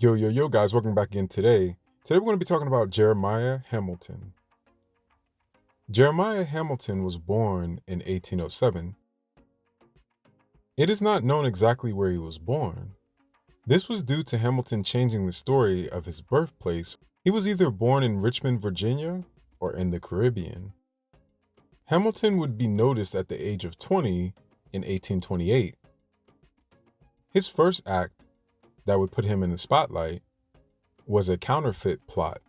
Yo, guys, welcome back again today. Today we're going to be talking about Jeremiah Hamilton. Jeremiah Hamilton was born in 1807. It is not known exactly where he was born. This was due to Hamilton changing the story of his birthplace. He was either born in Richmond, Virginia, or in the Caribbean. Hamilton would be noticed at the age of 20 in 1828. His first act that would put him in the spotlight was a counterfeit plot.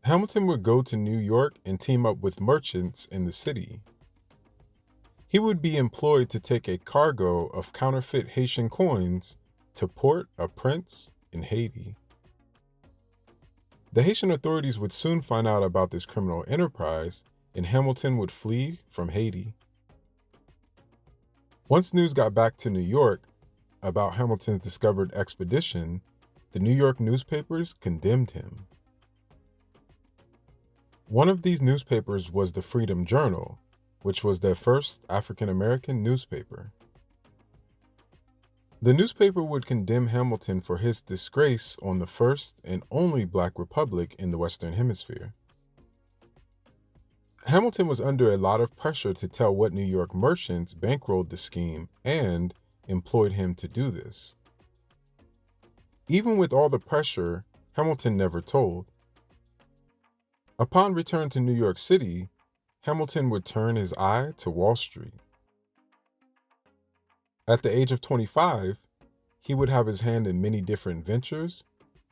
Hamilton would go to New York and team up with merchants in the city. He would be employed to take a cargo of counterfeit Haitian coins to Port-au-Prince in Haiti. The Haitian authorities would soon find out about this criminal enterprise, and Hamilton would flee from Haiti. Once news got back to New York about Hamilton's discovered expedition, the New York newspapers condemned him. One of these newspapers was the Freedom Journal, which was their first African-American newspaper. The newspaper would condemn Hamilton for his disgrace on the first and only Black republic in the Western Hemisphere. Hamilton was under a lot of pressure to tell what New York merchants bankrolled the scheme and employed him to do this. Even with all the pressure, Hamilton never told. Upon return to New York City, Hamilton would turn his eye to Wall Street. At the age of 25, he would have his hand in many different ventures,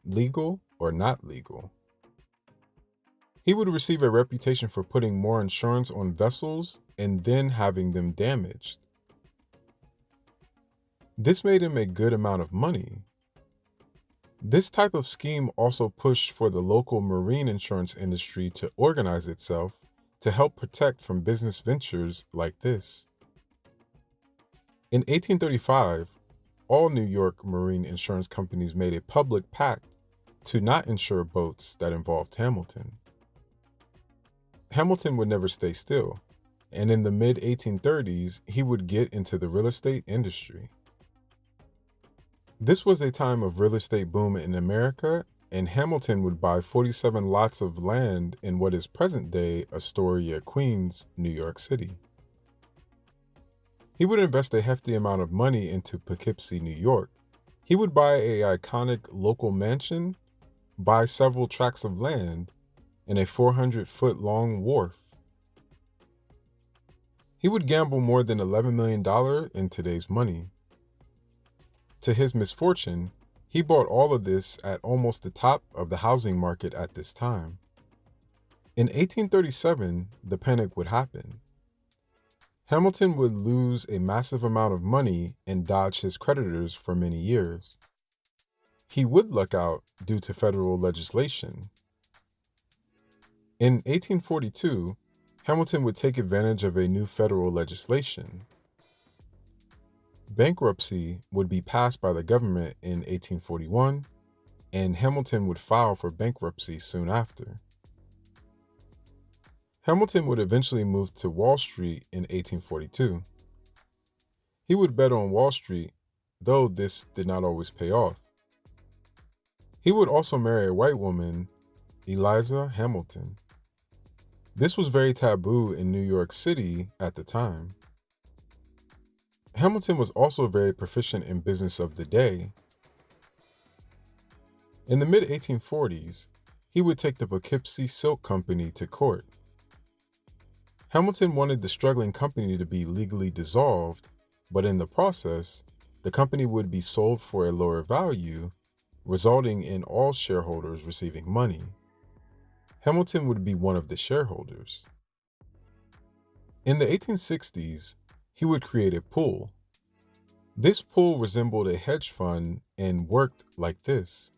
legal or not legal. He would receive a reputation for putting more insurance on vessels and then having them damaged. This made him a good amount of money. This type of scheme also pushed for the local marine insurance industry to organize itself to help protect from business ventures like this. In 1835, all New York marine insurance companies made a public pact to not insure boats that involved Hamilton. Hamilton would never stay still, and in the mid-1830s, he would get into the real estate industry. This was a time of real estate boom in America, and Hamilton would buy 47 lots of land in what is present-day Astoria, Queens, New York City. He would invest a hefty amount of money into Poughkeepsie, New York. He would buy an iconic local mansion, buy several tracts of land, and a 400-foot-long wharf. He would gamble more than $11 million in today's money. To his misfortune, he bought all of this at almost the top of the housing market at this time. In 1837, the panic would happen. Hamilton would lose a massive amount of money and dodge his creditors for many years. He would luck out due to federal legislation. In 1842, Hamilton would take advantage of a new federal legislation. Bankruptcy would be passed by the government in 1841, and Hamilton would file for bankruptcy soon after. Hamilton would eventually move to Wall Street in 1842. He would bet on Wall Street, though this did not always pay off. He would also marry a white woman, Eliza Hamilton. This was very taboo in New York City at the time. Hamilton was also very proficient in business of the day. In the mid-1840s, he would take the Poughkeepsie Silk Company to court. Hamilton wanted the struggling company to be legally dissolved, but in the process, the company would be sold for a lower value, resulting in all shareholders receiving money. Hamilton would be one of the shareholders. In the 1860s, he would create a pool. This pool resembled a hedge fund and worked like this.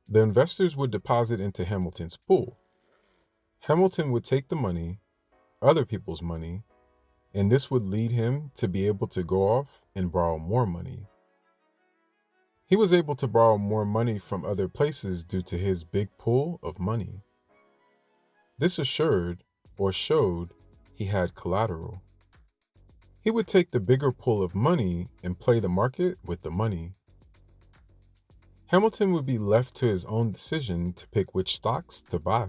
The investors would deposit into Hamilton's pool. Hamilton would take the money, other people's money, and this would lead him to be able to go off and borrow more money. He was able to borrow more money from other places due to his big pool of money. This assured or showed he had collateral. He would take the bigger pool of money and play the market with the money. Hamilton would be left to his own decision to pick which stocks to buy.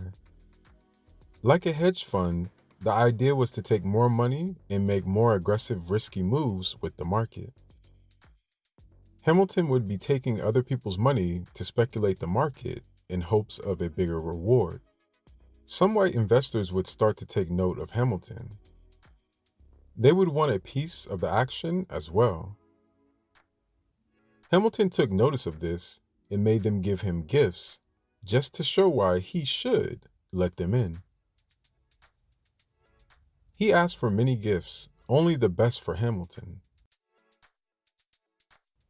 Like a hedge fund, the idea was to take more money and make more aggressive, risky moves with the market. Hamilton would be taking other people's money to speculate the market in hopes of a bigger reward. Some white investors would start to take note of Hamilton. They would want a piece of the action as well. Hamilton took notice of this and made them give him gifts just to show why he should let them in. He asked for many gifts, only the best for Hamilton.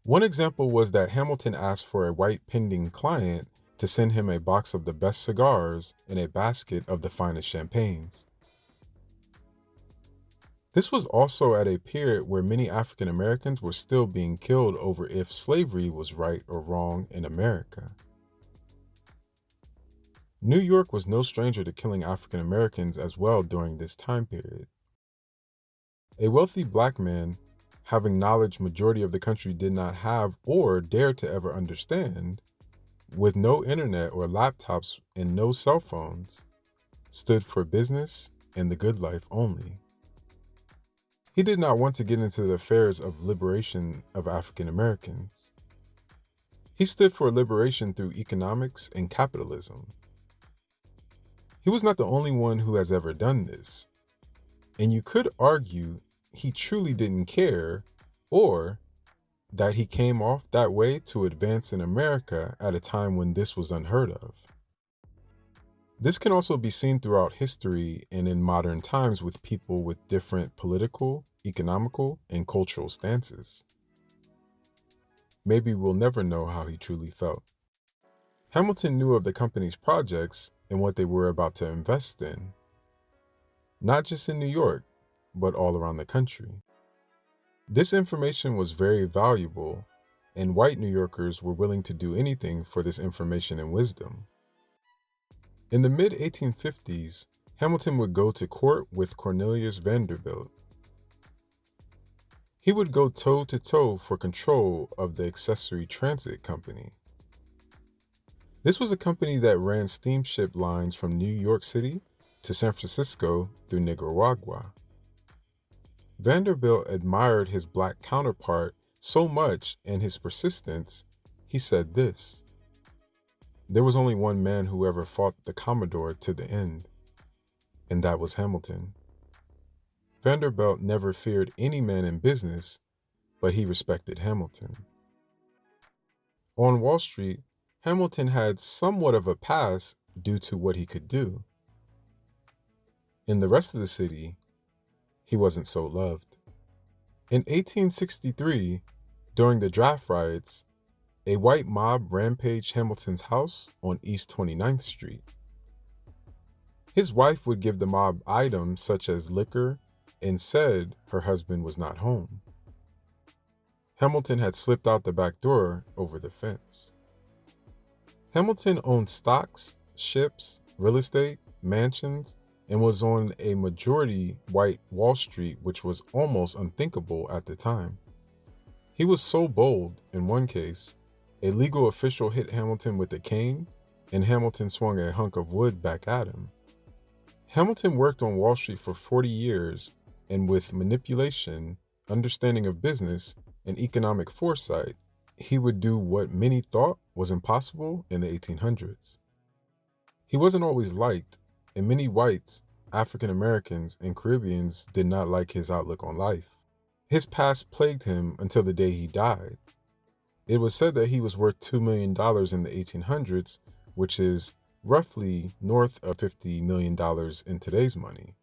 One example was that Hamilton asked for a white pending client to send him a box of the best cigars and a basket of the finest champagnes. This was also at a period where many African Americans were still being killed over if slavery was right or wrong in America. New York was no stranger to killing African Americans as well during this time period. A wealthy black man, having knowledge majority of the country did not have or dare to ever understand, with no internet or laptops and no cell phones, stood for business and the good life only. He did not want to get into the affairs of liberation of African Americans. He stood for liberation through economics and capitalism. He was not the only one who has ever done this, and you could argue he truly didn't care, or that he came off that way to advance in America at a time when this was unheard of. This can also be seen throughout history and in modern times with people with different political, economical, and cultural stances. Maybe we'll never know how he truly felt. Hamilton knew of the company's projects and what they were about to invest in, not just in New York, but all around the country. This information was very valuable, and white New Yorkers were willing to do anything for this information and wisdom. In the mid-1850s, Hamilton would go to court with Cornelius Vanderbilt. He would go toe-to-toe for control of the Accessory Transit Company. This was a company that ran steamship lines from New York City to San Francisco through Nicaragua. Vanderbilt admired his black counterpart so much and his persistence, he said this: "There was only one man who ever fought the Commodore to the end, and that was Hamilton." Vanderbilt never feared any man in business, but he respected Hamilton. On Wall Street, Hamilton had somewhat of a pass due to what he could do. In the rest of the city, he wasn't so loved. In 1863, during the draft riots, a white mob rampaged Hamilton's house on East 29th Street. His wife would give the mob items such as liquor and said her husband was not home. Hamilton had slipped out the back door over the fence. Hamilton owned stocks, ships, real estate, mansions, and was on a majority white Wall Street, which was almost unthinkable at the time. He was so bold, in one case, a legal official hit Hamilton with a cane, and Hamilton swung a hunk of wood back at him. Hamilton worked on Wall Street for 40 years, and with manipulation, understanding of business, and economic foresight, he would do what many thought was impossible in the 1800s. He wasn't always liked, and many whites, African Americans, and Caribbeans did not like his outlook on life. His past plagued him until the day he died. It was said that he was worth $2 million in the 1800s, which is roughly north of $50 million in today's money.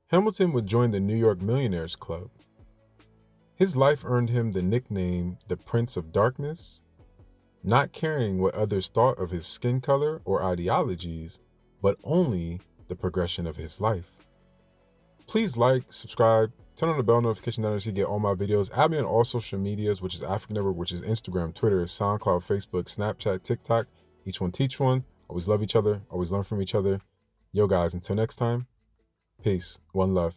Hamilton would join the New York Millionaires Club. His life earned him the nickname the Prince of Darkness, not caring what others thought of his skin color or ideologies, but only the progression of his life. Please like, subscribe, turn on the bell notification so you get all my videos. Add me on all social medias, which is African Network, which is Instagram, Twitter, SoundCloud, Facebook, Snapchat, TikTok. Each one teach one. Always love each other. Always learn from each other. Yo guys, until next time, peace. One love.